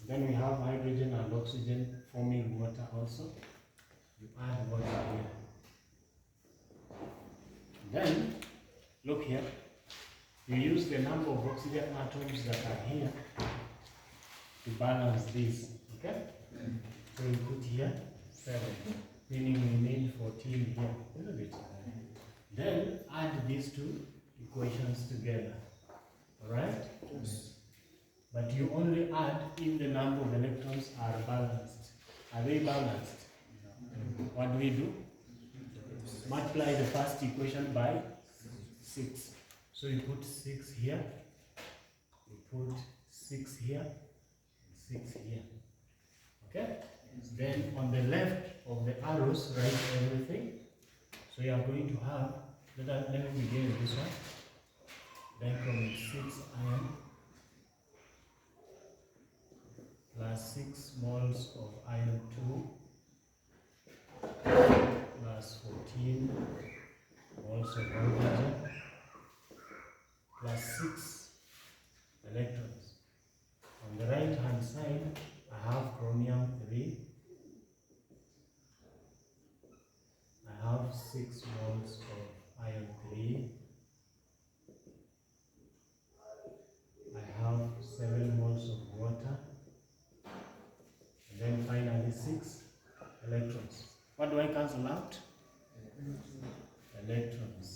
Then we have hydrogen and oxygen forming water also. You add water here. Then, look here. You use the number of oxygen atoms that are here to balance this, okay? So you put here 7, meaning we need 14 here, isn't it? Then add these two equations together, alright? Yes. But you only add if the number of electrons are balanced. Are they balanced? No. What do? Multiply the first equation by 6. So you put 6 here, you put 6 here, and 6 here. Okay? Then on the left of the arrows, write everything. So you are going to have, let me begin with this one. Dichromate 6 ion plus 6 moles of iron 2 plus 14 moles of hydrogen plus 6 electrons. On the right hand side, I have chromium 3. I have 6 moles of iron 3. I have 7 moles of water. And then finally 6 electrons. What do I cancel out? Electrons.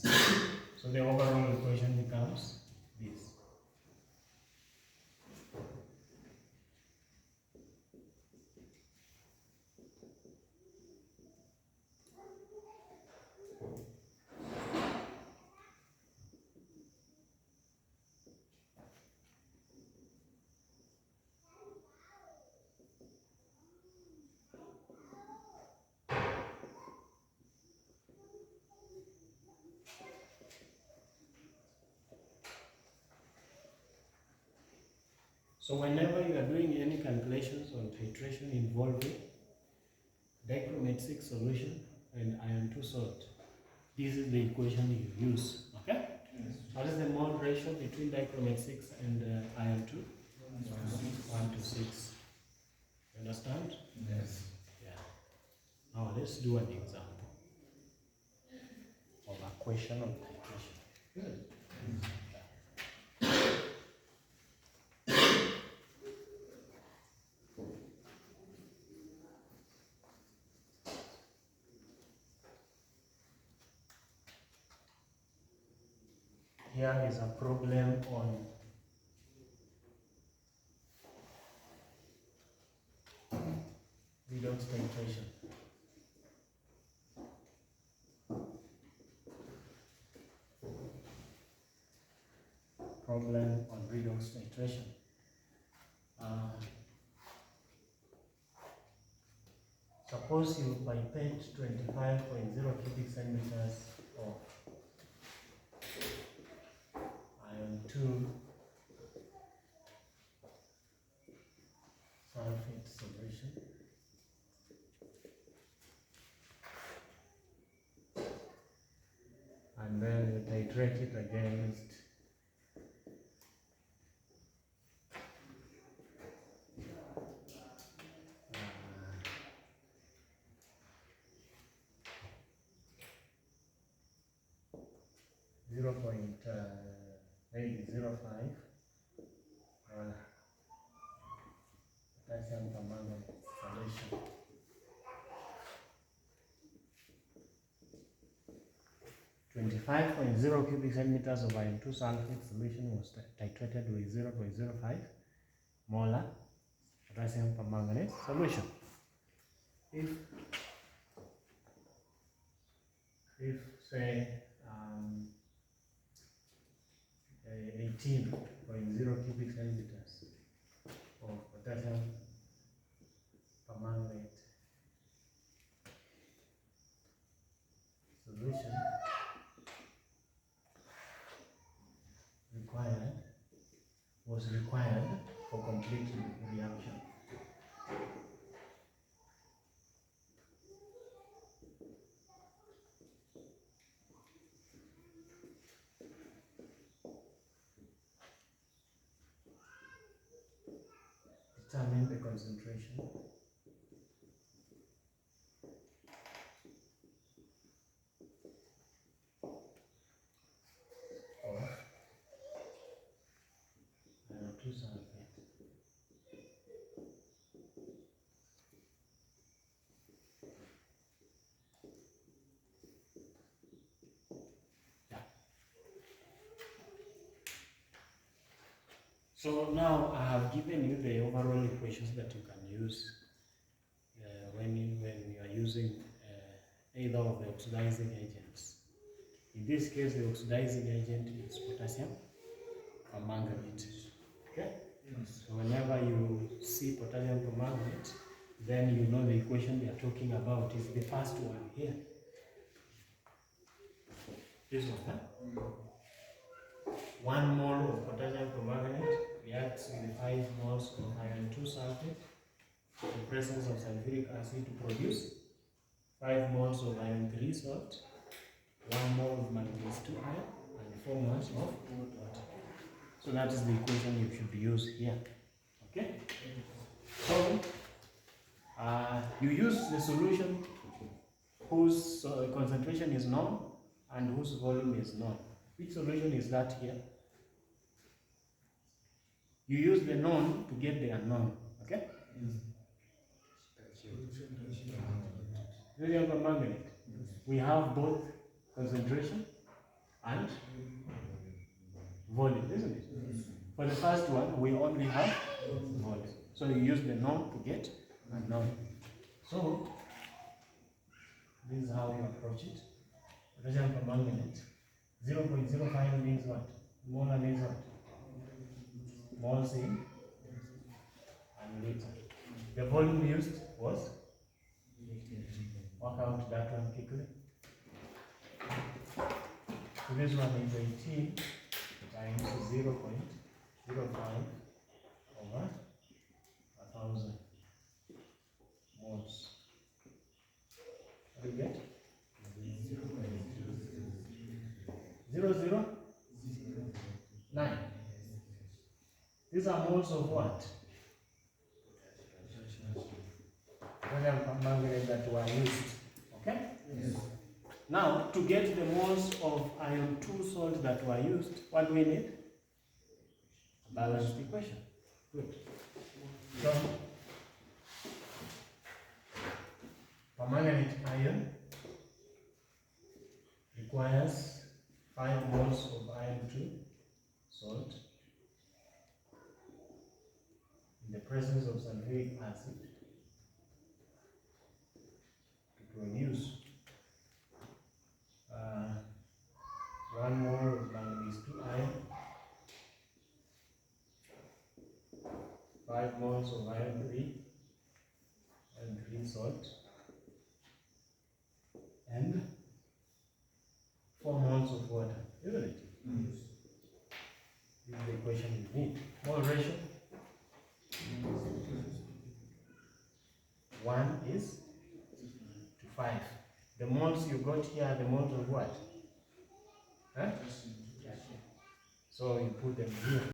So the overall equation becomes this. So whenever you are doing any calculations on titration involving dichromate 6 solution and iron 2 salt, this is the equation you use. Okay? Yes. What is the mole ratio between dichromate 6 and iron 2? 1 to 6. Understand? Yes. Yeah. Now let's do an example of a question of titration. Good. Here is a problem on redox titration. Problem on redox titration. Suppose you pipette 25.0 cubic centimeters of iron 2 sulfate solution and then you titrate it against 0.05 potassium permanganate solution. .0 cubic centimeters of iron 2 sulfate solution was titrated with 0.05 molar potassium permanganate solution. If say 18.0 cubic centimeters of potassium permanganate solution was required for completing the reaction. determine the concentration of iron 2 sulfate. So now I have given you the overall equations that you can use when you are using either of the oxidizing agents. In this case, the oxidizing agent is potassium permanganate. Okay? Yes. So whenever you see potassium permanganate, then you know the equation we are talking about is the first one here. This one, huh? 1 mole of potassium permanganate reacts with 5 moles of iron 2 sulfate in the presence of sulfuric acid to produce 5 moles of iron 3 salt, 1 mole of manganese 2 iron, and 4 moles of water. So that is the equation you should use here. Okay? So you use the solution whose concentration is known and whose volume is known. Which solution is that here? You use the known to get the unknown. Okay? Sodium permanganate. We have both concentration and volume, isn't it? For the first one, we only have volume. So you use the known to get unknown. So this is how you approach it. Potassium permanganate. 0.05 means what? Molar means what? Moles in and liter. The volume used was? Work out that one quickly. So this one is 18 times 0.05 over 1,000 moles. What do you get? 0.009. These are moles of what? Potassium permanganate that were used. Okay? Yes. Now, to get the moles of iron 2 salt that were used, what do we need? A balanced equation. Good. So, permanganate iron requires 5 moles of iron 2 salt in the presence of sulfuric acid to produce 1 mole of manganese 2 iron, 5 moles of iron 3 salt, and 4 moles of water, isn't it? Yes. This is the equation you need. Mole ratio 1 is to 5. The moles you got here are the moles of what? Huh? So you put them here.